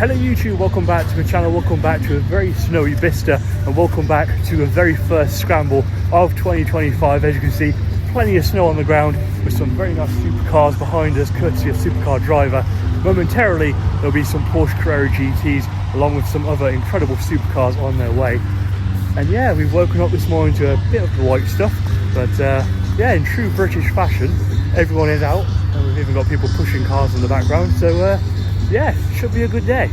Hello YouTube, welcome back to the channel, welcome back to a very snowy Bicester, and welcome back to the very first scramble of 2025. As you can see, plenty of snow on the ground with some very nice supercars behind us, courtesy of Supercar driver. Momentarily there'll be some Porsche Carrera GTs along with some other incredible supercars on their way. And yeah, we've woken up this morning to a bit of the white stuff, but yeah, in true British fashion, everyone is out, and we've even got people pushing cars in the background, so yeah, should be a good day.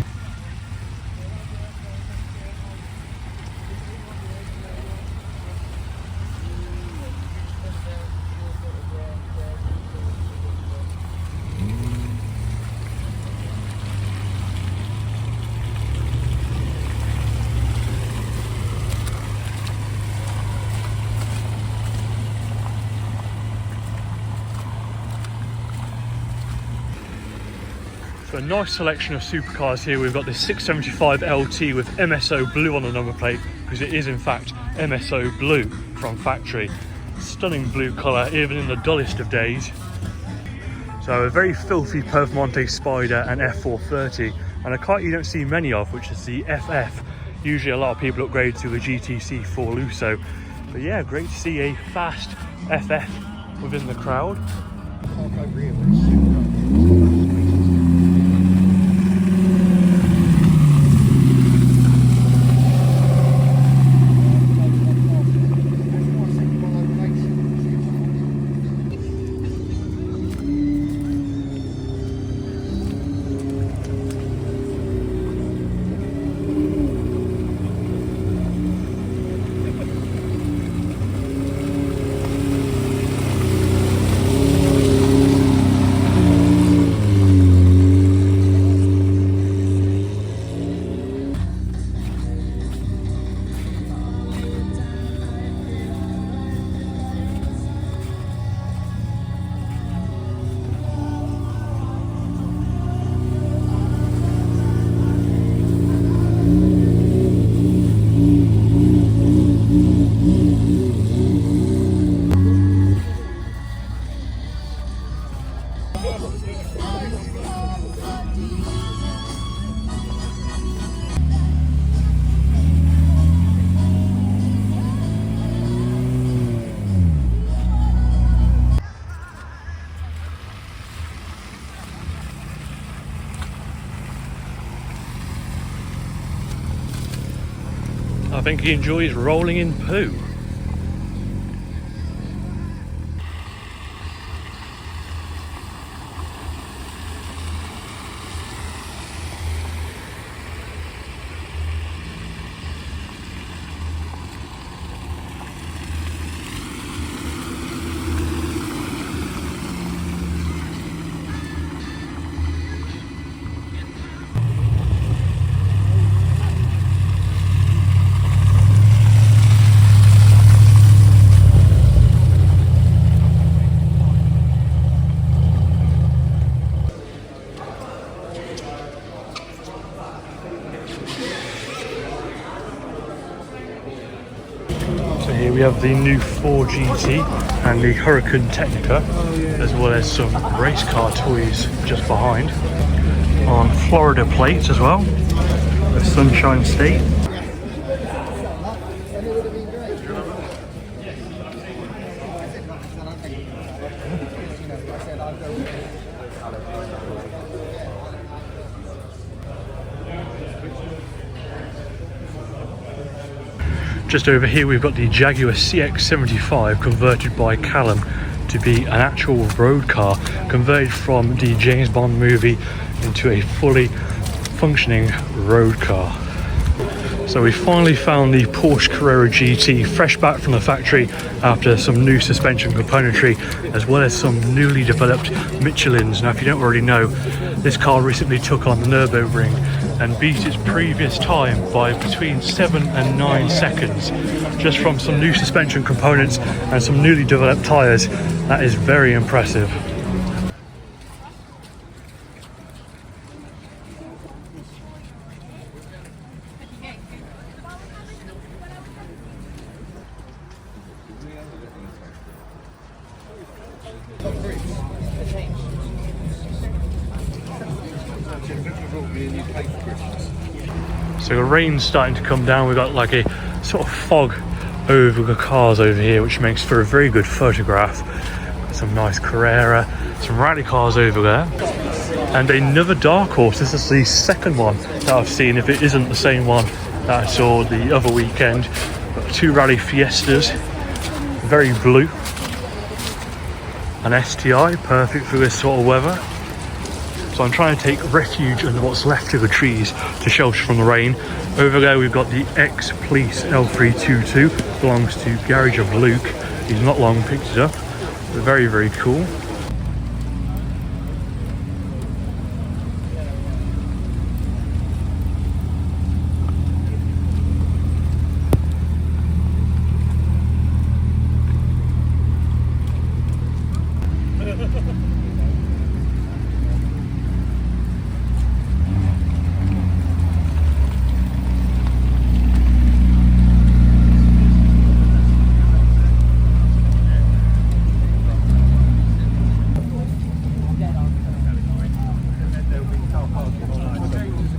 So a nice selection of supercars here. We've got this 675 LT with MSO blue on the number plate, because it is in fact MSO blue from factory. Stunning blue colour, even in the dullest of days. So a very filthy Performante Spider and F430, and a car you don't see many of, which is the FF. Usually a lot of people upgrade to a GTC 4 Lusso. But yeah, great to see a fast FF within the crowd. I think he enjoys rolling in poo. Here we have the new 4 GT and the Hurricane Technica, as well as some race car toys just behind. On Florida plates as well, the Sunshine State. Just over here we've got the Jaguar CX-75 converted by Callum to be an actual road car, converted from the James Bond movie into a fully functioning road car. So we finally found the Porsche Carrera GT fresh back from the factory after some new suspension componentry, as well as some newly developed Michelins. Now if you don't already know, this car recently took on the Nürburgring and beat its previous time by between 7 and 9 seconds, just from some new suspension components and some newly developed tyres. That is very impressive. So the rain's starting to come down. We've got like a sort of fog over the cars over here, which makes for a very good photograph. Some nice Carrera, some rally cars over there, and another dark horse. This is the second one that I've seen, if it isn't the same one that I saw the other weekend. Got 2 rally Fiestas, very blue. An STI, perfect for this sort of weather. So I'm trying to take refuge under what's left of the trees to shelter from the rain. Over there we've got the ex-police L322, belongs to Garage of Luke. He's not long picked it up. Very, very cool.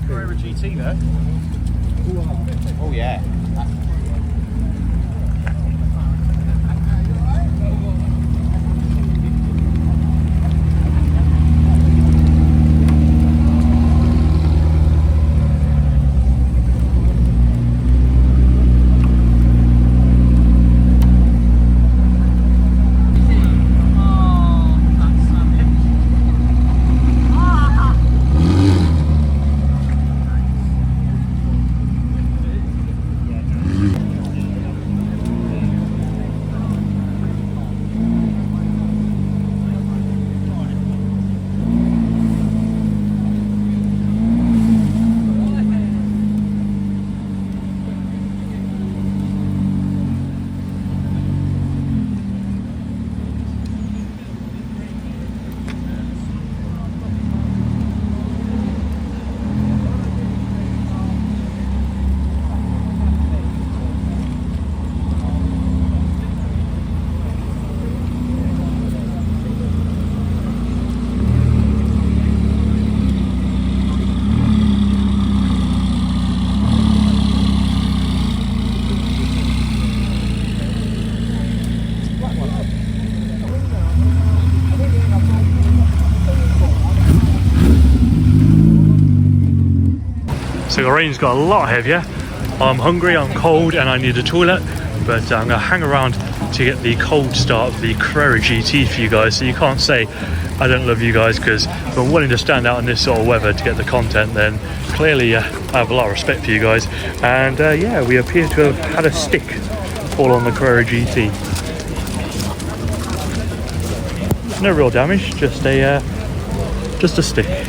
Carrera GT there. Oh yeah. So the rain's got a lot heavier. I'm hungry, I'm cold, and I need a toilet, but I'm going to hang around to get the cold start of the Carrera GT for you guys, so you can't say I don't love you guys, because if I'm willing to stand out in this sort of weather to get the content, then clearly I have a lot of respect for you guys. And yeah, we appear to have had a stick fall on the Carrera GT. No real damage, just a stick.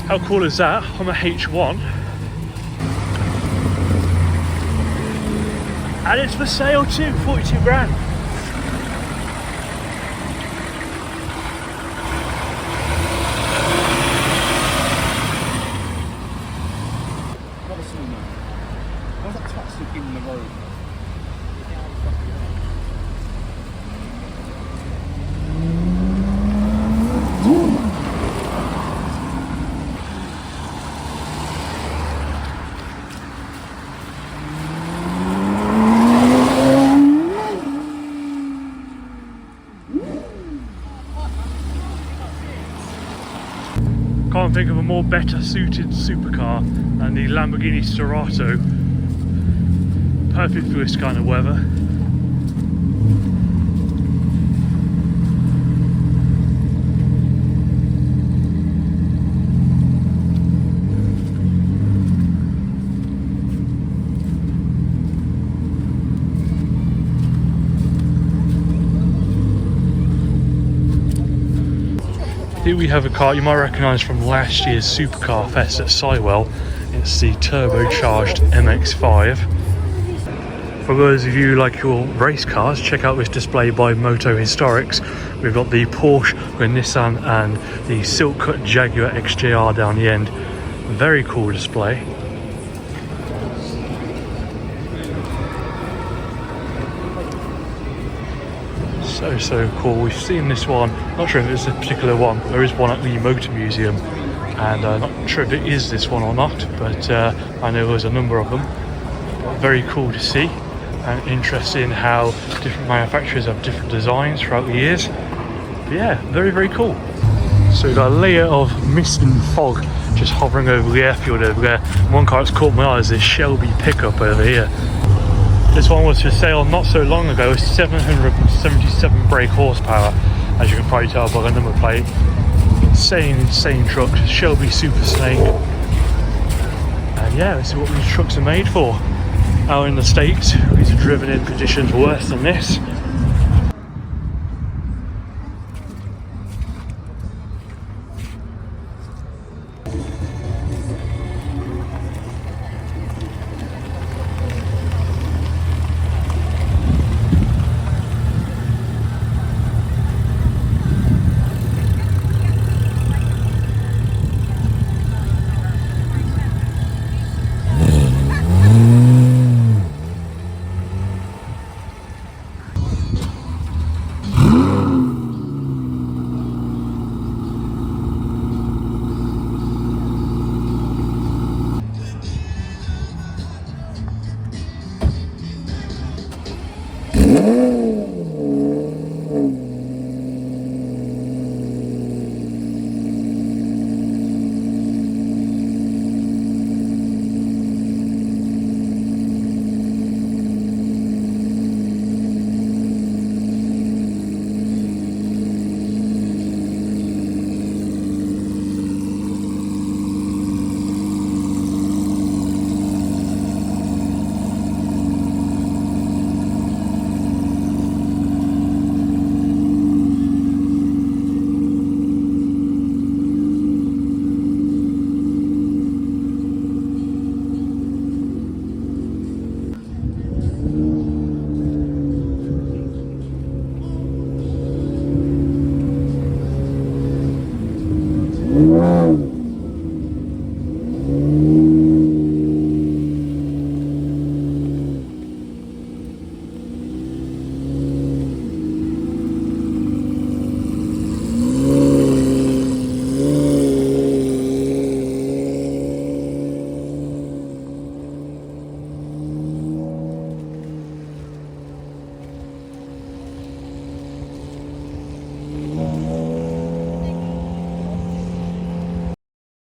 How cool is that? I'm a H1. And it's for sale too, 42 grand. Why's that taxi in the road? Can't think of a more better suited supercar than the Lamborghini Cerato. Perfect for this kind of weather. Here we have a car you might recognise from last year's Supercar Fest at Sywell. It's the turbocharged MX-5. For those of you who like your race cars, check out this display by Moto Historics. We've got the Porsche, the Nissan and the silk cut Jaguar XJR down the end. Very cool display. So cool. We've seen this one, not sure if it's a particular one. There is one at the Motor Museum and not sure if it is this one or not, but I know there's a number of them. Very cool to see and interesting how different manufacturers have different designs throughout the years. But yeah, very cool. So we've got a layer of mist and fog just hovering over the airfield over there. One car that's caught my eye is this Shelby pickup over here. This one was for sale not so long ago, 777 brake horsepower, as you can probably tell by the number plate. Insane truck, Shelby Super Snake. And yeah, this is what these trucks are made for. Out in the States, these are driven in conditions worse than this.